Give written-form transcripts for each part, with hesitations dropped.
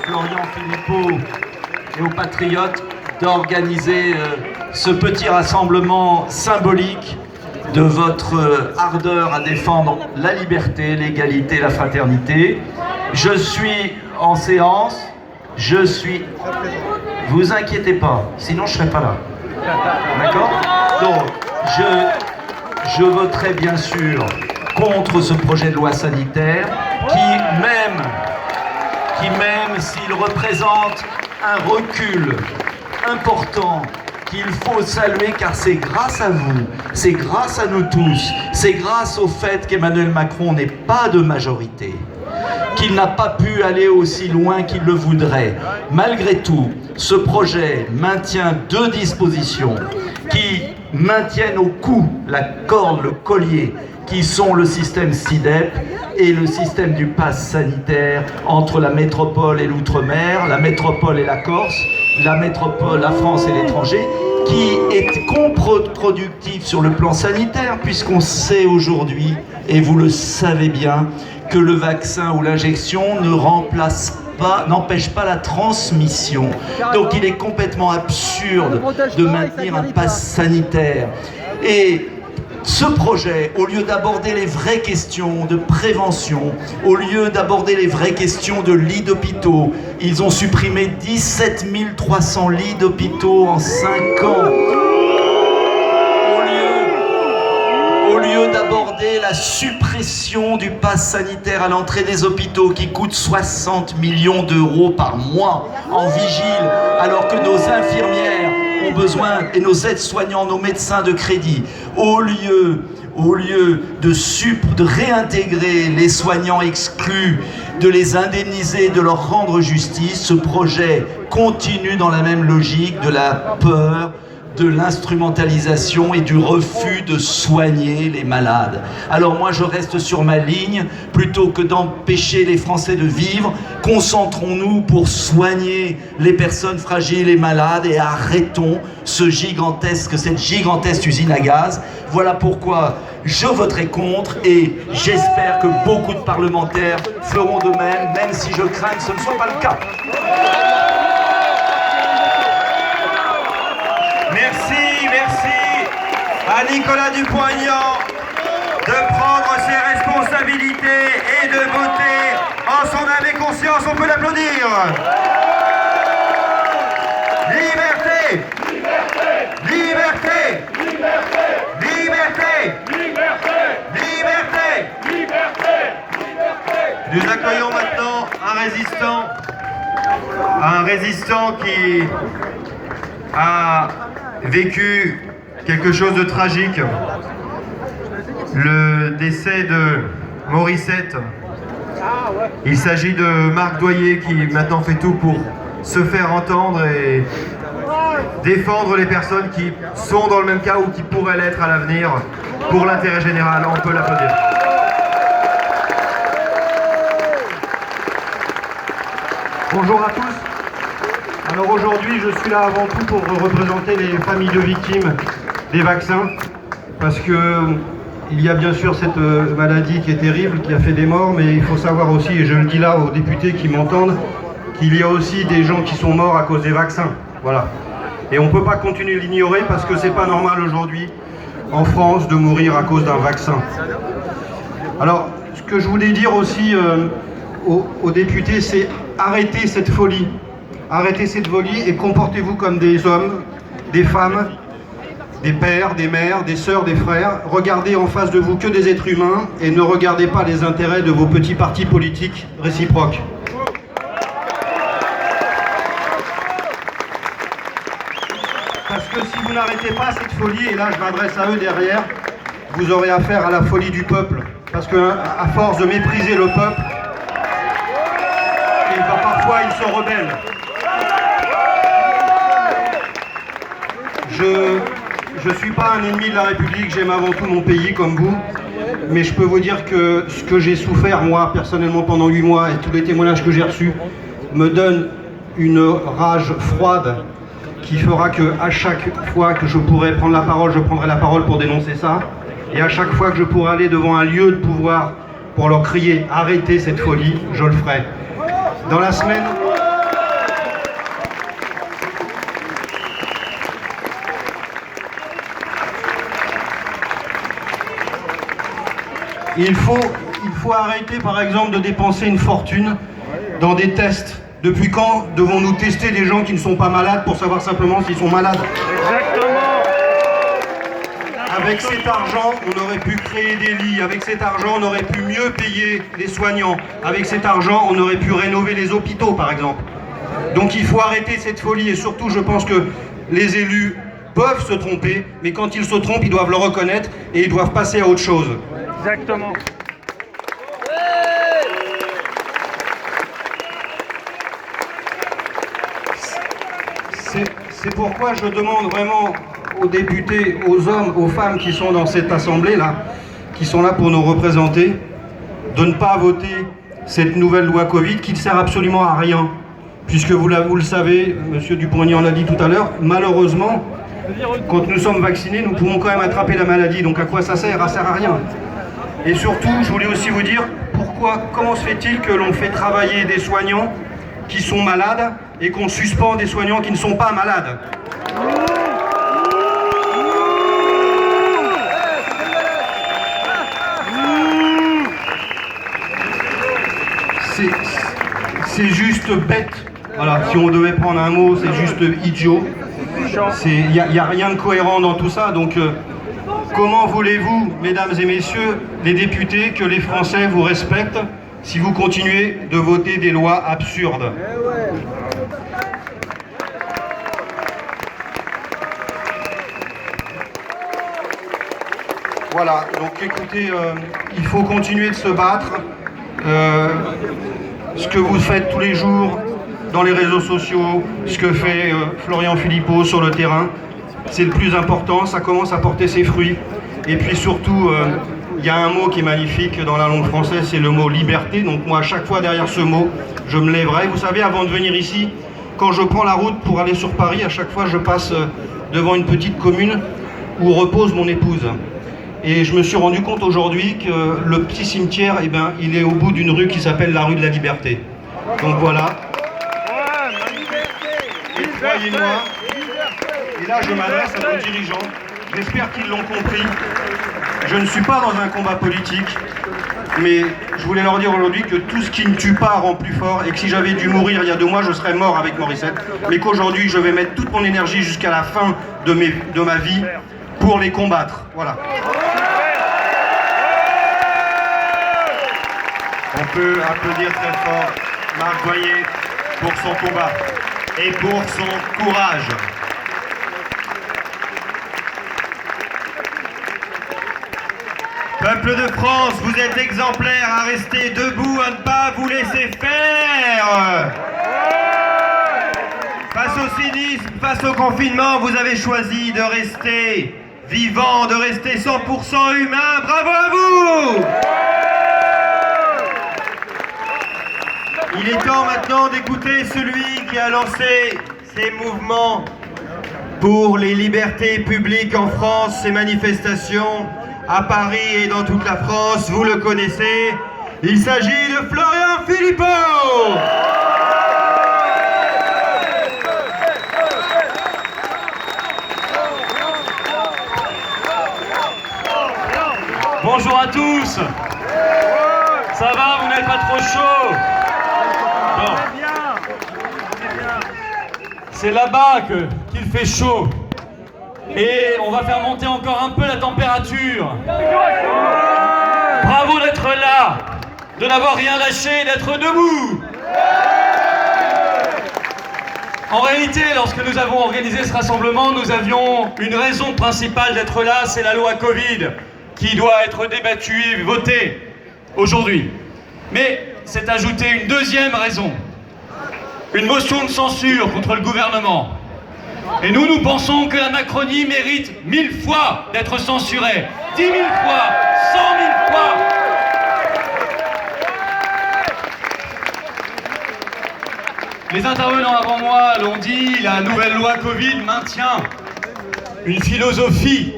Florian Philippot et aux Patriotes d'organiser ce petit rassemblement symbolique de votre ardeur à défendre la liberté, l'égalité, la fraternité. Je suis en séance, Vous inquiétez pas, sinon je serai pas là. D'accord? Donc, je voterai bien sûr contre ce projet de loi sanitaire qui, même s'il représente un recul important qu'il faut saluer, car c'est grâce à vous, c'est grâce à nous tous, c'est grâce au fait qu'Emmanuel Macron n'est pas de majorité, qu'il n'a pas pu aller aussi loin qu'il le voudrait. Malgré tout, ce projet maintient deux dispositions qui maintiennent au cou la corde, le collier, qui sont le système SI-DEP et le système du pass sanitaire entre la métropole et l'outre-mer, la métropole et la Corse, la métropole, la France et l'étranger, qui est contre-productif sur le plan sanitaire, puisqu'on sait aujourd'hui, et vous le savez bien, que le vaccin ou l'injection n'empêche pas la transmission. Donc il est complètement absurde de maintenir un pass sanitaire. Et ce projet, au lieu d'aborder les vraies questions de prévention, au lieu d'aborder les vraies questions de lits d'hôpitaux, ils ont supprimé 17 300 lits d'hôpitaux en 5 ans. Au lieu d'aborder la suppression du pass sanitaire à l'entrée des hôpitaux qui coûte 60 millions d'euros par mois en vigile, alors que nos infirmières ont besoin, et nos aides-soignants, nos médecins de crédit, au lieu de réintégrer les soignants exclus, de les indemniser, de leur rendre justice, ce projet continue dans la même logique de la peur, de l'instrumentalisation et du refus de soigner les malades. Alors moi je reste sur ma ligne, plutôt que d'empêcher les Français de vivre, concentrons-nous pour soigner les personnes fragiles et malades et arrêtons cette gigantesque usine à gaz. Voilà pourquoi je voterai contre et j'espère que beaucoup de parlementaires feront de même si je crains que ce ne soit pas le cas. Merci à Nicolas Dupont-Aignan de prendre ses responsabilités et de voter en son âme et conscience. On peut l'applaudir. Liberté, liberté, liberté, liberté. Nous accueillons maintenant un résistant qui a vécu quelque chose de tragique, le décès de Morissette. Il s'agit de Marc Doyer qui maintenant fait tout pour se faire entendre et défendre les personnes qui sont dans le même cas ou qui pourraient l'être à l'avenir pour l'intérêt général. On peut l'applaudir. Bonjour à tous. Alors aujourd'hui, je suis là avant tout pour représenter les familles de victimes des vaccins, parce que il y a bien sûr cette maladie qui est terrible, qui a fait des morts, mais il faut savoir aussi, et je le dis là aux députés qui m'entendent, qu'il y a aussi des gens qui sont morts à cause des vaccins. Voilà. Et on ne peut pas continuer de l'ignorer parce que c'est pas normal aujourd'hui en France de mourir à cause d'un vaccin. Alors, ce que je voulais dire aussi aux députés, c'est arrêtez cette folie. Arrêtez cette folie et comportez-vous comme des hommes, des femmes, des pères, des mères, des sœurs, des frères. Regardez en face de vous que des êtres humains et ne regardez pas les intérêts de vos petits partis politiques réciproques. Parce que si vous n'arrêtez pas cette folie, et là je m'adresse à eux derrière, vous aurez affaire à la folie du peuple. Parce qu'à force de mépriser le peuple, parfois il se rebelle. Je ne suis pas un ennemi de la République, j'aime avant tout mon pays comme vous, mais je peux vous dire que ce que j'ai souffert moi personnellement pendant 8 mois et tous les témoignages que j'ai reçus me donnent une rage froide qui fera qu'à chaque fois que je pourrai prendre la parole, je prendrai la parole pour dénoncer ça, et à chaque fois que je pourrai aller devant un lieu de pouvoir pour leur crier « Arrêtez cette folie », je le ferai. Dans la semaine... Il faut arrêter par exemple de dépenser une fortune dans des tests. Depuis quand devons-nous tester des gens qui ne sont pas malades pour savoir simplement s'ils sont malades? Exactement. Avec cet argent, on aurait pu créer des lits. Avec cet argent, on aurait pu mieux payer les soignants. Avec cet argent, on aurait pu rénover les hôpitaux, par exemple. Donc il faut arrêter cette folie. Et surtout, je pense que les élus peuvent se tromper, mais quand ils se trompent, ils doivent le reconnaître et ils doivent passer à autre chose. Exactement. C'est pourquoi je demande vraiment aux députés, aux hommes, aux femmes qui sont dans cette assemblée-là, qui sont là pour nous représenter, de ne pas voter cette nouvelle loi Covid qui ne sert absolument à rien. Puisque vous le savez, M. Dupont-Aignan l'a dit tout à l'heure, malheureusement, quand nous sommes vaccinés, nous pouvons quand même attraper la maladie. Donc à quoi ça sert? Ça sert à rien. Et surtout, je voulais aussi vous dire, comment se fait-il que l'on fait travailler des soignants qui sont malades et qu'on suspend des soignants qui ne sont pas malades? C'est juste bête. Voilà, si on devait prendre un mot, c'est juste idiot. Il n'y a rien de cohérent dans tout ça. Donc, comment voulez-vous, mesdames et messieurs les députés, que les Français vous respectent si vous continuez de voter des lois absurdes? Voilà, donc écoutez, il faut continuer de se battre. Ce que vous faites tous les jours dans les réseaux sociaux, ce que fait Florian Philippot sur le terrain, c'est le plus important, ça commence à porter ses fruits. Et puis surtout, il y a un mot qui est magnifique dans la langue française, c'est le mot liberté. Donc moi, à chaque fois derrière ce mot, je me lèverai. Vous savez, avant de venir ici, quand je prends la route pour aller sur Paris, à chaque fois je passe devant une petite commune où repose mon épouse. Et je me suis rendu compte aujourd'hui que le petit cimetière, eh ben, il est au bout d'une rue qui s'appelle la rue de la Liberté. Donc voilà. Et croyez-moi, et là je m'adresse à nos dirigeants, j'espère qu'ils l'ont compris. Je ne suis pas dans un combat politique, mais je voulais leur dire aujourd'hui que tout ce qui ne tue pas rend plus fort, et que si j'avais dû mourir il y a 2 mois, je serais mort avec Morissette, mais qu'aujourd'hui je vais mettre toute mon énergie jusqu'à la fin de ma vie pour les combattre. Voilà. On peut applaudir très fort Marc Boyer pour son combat et pour son courage. Peuple de France, vous êtes exemplaires à rester debout, à ne pas vous laisser faire. Face au cynisme, face au confinement, vous avez choisi de rester vivant, de rester 100% humain. Bravo à vous! Il est temps maintenant d'écouter celui qui a lancé ces mouvements pour les libertés publiques en France, ces manifestations à Paris et dans toute la France. Vous le connaissez, il s'agit de Florian Philippot. Bonjour à tous. Ça va, vous n'êtes pas trop chaud? Bon. C'est là-bas qu'il fait chaud. Et on va faire monter encore un peu la température. Bravo d'être là, de n'avoir rien lâché, d'être debout. En réalité, lorsque nous avons organisé ce rassemblement, nous avions une raison principale d'être là, c'est la loi Covid, qui doit être débattue et votée aujourd'hui. Mais c'est ajouté une deuxième raison, une motion de censure contre le gouvernement. Et nous pensons que la Macronie mérite 1000 fois d'être censurée, 10 000 fois, 100 000 fois. Les intervenants avant moi l'ont dit, la nouvelle loi Covid maintient une philosophie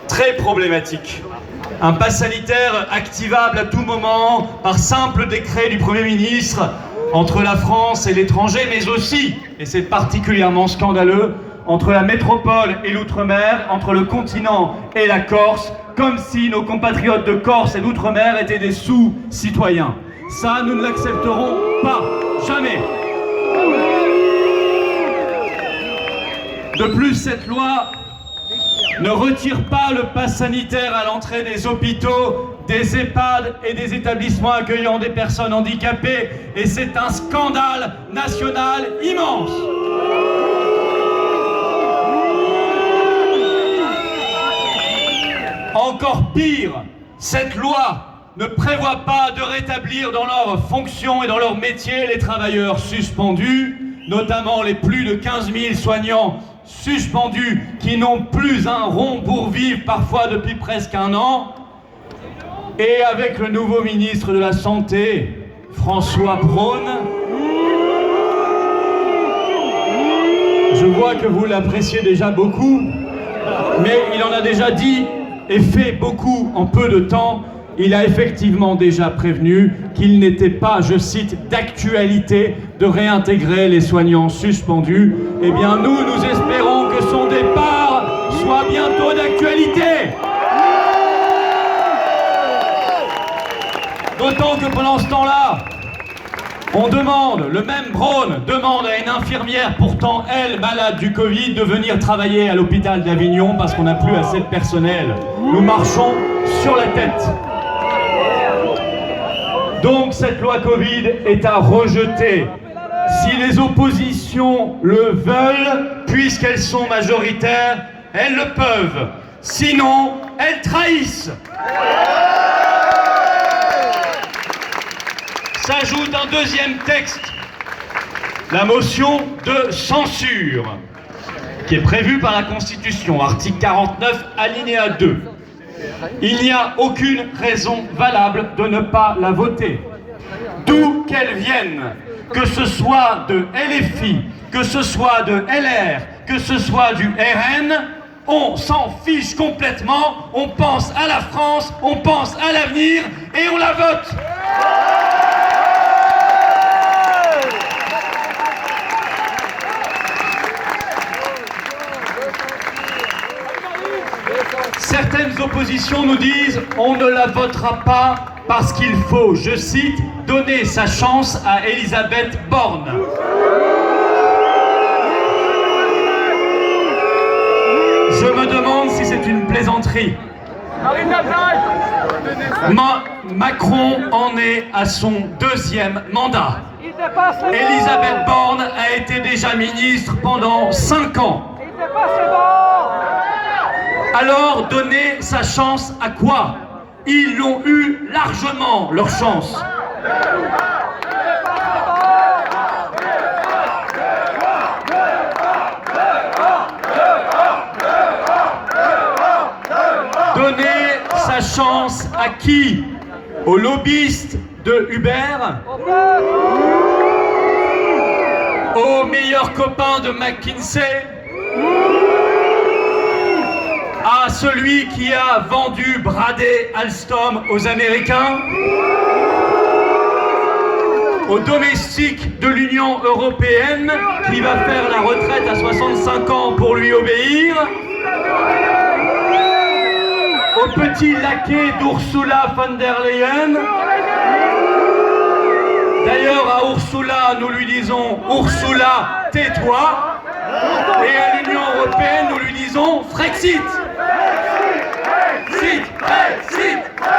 très problématique. Un pass sanitaire activable à tout moment par simple décret du Premier ministre entre la France et l'étranger, mais aussi, et c'est particulièrement scandaleux, entre la métropole et l'outre-mer, entre le continent et la Corse, comme si nos compatriotes de Corse et d'outre-mer étaient des sous-citoyens. Ça, nous ne l'accepterons pas, jamais. De plus, cette loi ne retire pas le pass sanitaire à l'entrée des hôpitaux, des EHPAD et des établissements accueillant des personnes handicapées, et c'est un scandale national immense. Encore pire, cette loi ne prévoit pas de rétablir dans leurs fonctions et dans leur métier les travailleurs suspendus, notamment les plus de 15 000 soignants suspendus qui n'ont plus un rond pour vivre, parfois depuis presque un an. Et avec le nouveau ministre de la Santé, François Braun, je vois que vous l'appréciez déjà beaucoup, mais il en a déjà dit et fait beaucoup en peu de temps. Il a effectivement déjà prévenu qu'il n'était pas, je cite, d'actualité de réintégrer les soignants suspendus. Eh bien, nous espérons que son départ soit bientôt d'actualité. D'autant que pendant ce temps-là, on demande, le même Braun demande à une infirmière, pourtant elle, malade du Covid, de venir travailler à l'hôpital d'Avignon parce qu'on n'a plus assez de personnel. Nous marchons sur la tête. Donc cette loi Covid est à rejeter. Si les oppositions le veulent, puisqu'elles sont majoritaires, elles le peuvent. Sinon, elles trahissent. S'ajoute un deuxième texte, la motion de censure, qui est prévue par la Constitution, article 49, alinéa 2. Il n'y a aucune raison valable de ne pas la voter. D'où qu'elle vienne, que ce soit de LFI, que ce soit de LR, que ce soit du RN, on s'en fiche complètement, on pense à la France, on pense à l'avenir et on la vote. Certaines oppositions nous disent on ne la votera pas parce qu'il faut, je cite, donner sa chance à Elisabeth Borne. Je me demande si c'est une plaisanterie. Macron en est à son deuxième mandat. Elisabeth Borne a été déjà ministre pendant 5 ans. Alors, donner sa chance à quoi? Ils l'ont eu largement, leur chance. Donner sa chance à qui? Aux lobbyistes de Uber? Aux meilleurs copains de McKinsey? À celui qui a vendu, bradé Alstom aux Américains? Au domestique de l'Union européenne qui va faire la retraite à 65 ans pour lui obéir? Au petit laquais d'Ursula von der Leyen? D'ailleurs, à Ursula, nous lui disons « Ursula, tais-toi » et à l'Union européenne, nous lui disons « Frexit ».